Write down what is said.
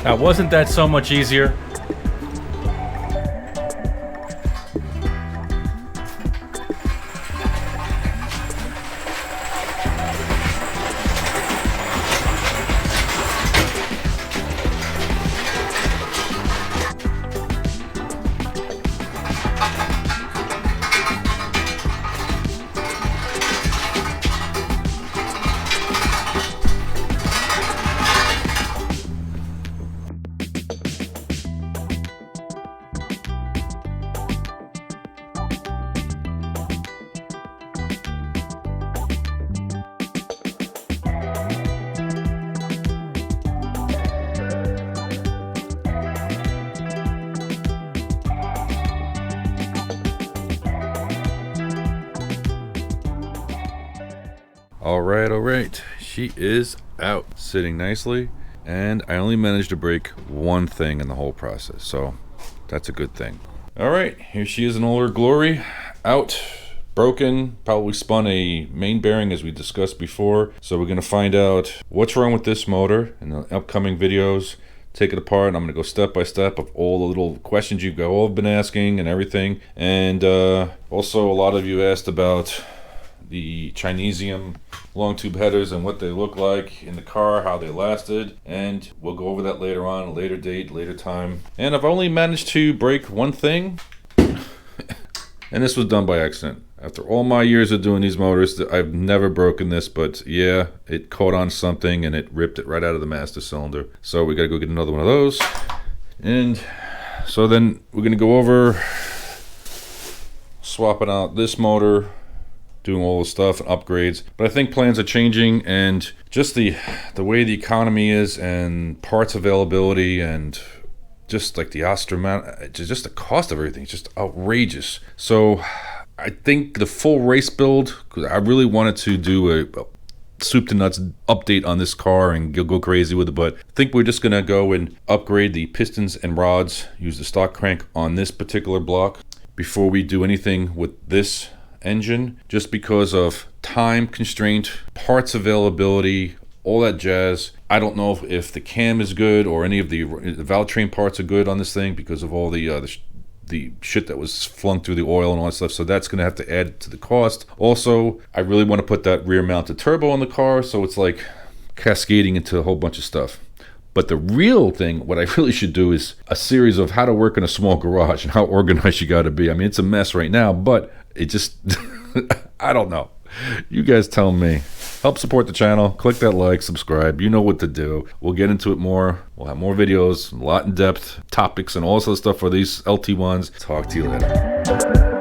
Now, wasn't that so much easier? All right, she is out, sitting nicely, and I only managed to break one thing in the whole process, so that's a good thing. All right, here she is in all her glory, out, broken, probably spun a main bearing as we discussed before, so we're gonna find out what's wrong with this motor in the upcoming videos. Take it apart, and I'm gonna go step by step of all the little questions you've all been asking and everything. And also, a lot of you asked about the Chinesium long tube headers and what they look like in the car, how they lasted, and we'll go over that later on, a later date, later time. And I've only managed to break one thing, and this was done by accident. After all my years of doing these motors, I've never broken this, but yeah, it caught on something and it ripped it right out of the master cylinder. So we gotta go get another one of those. And so then we're gonna go over swapping out this motor, doing all the stuff and upgrades. But I think plans are changing, and just the way the economy is and parts availability and just like the just the cost of everything is just outrageous. So I think the full race build, because I really wanted to do a soup to nuts update on this car and go crazy with it, but I think we're just gonna go and upgrade the pistons and rods, use the stock crank on this particular block before we do anything with this engine, just because of time constraint, parts availability, all that jazz. I don't know if the cam is good or any of the valve train parts are good on this thing because of all the shit that was flung through the oil and all that stuff, so that's going to have to add to the cost. Also, I really want to put that rear mounted turbo in the car, so it's like cascading into a whole bunch of stuff. But the real thing, what I really should do, is a series of how to work in a small garage and how organized you got to be. I mean, it's a mess right now, but it just, I don't know. You guys tell me. Help support the channel. Click that like, subscribe. You know what to do. We'll get into it more. We'll have more videos, a lot in depth, topics, and all this other stuff for these LT1s. Talk to you later.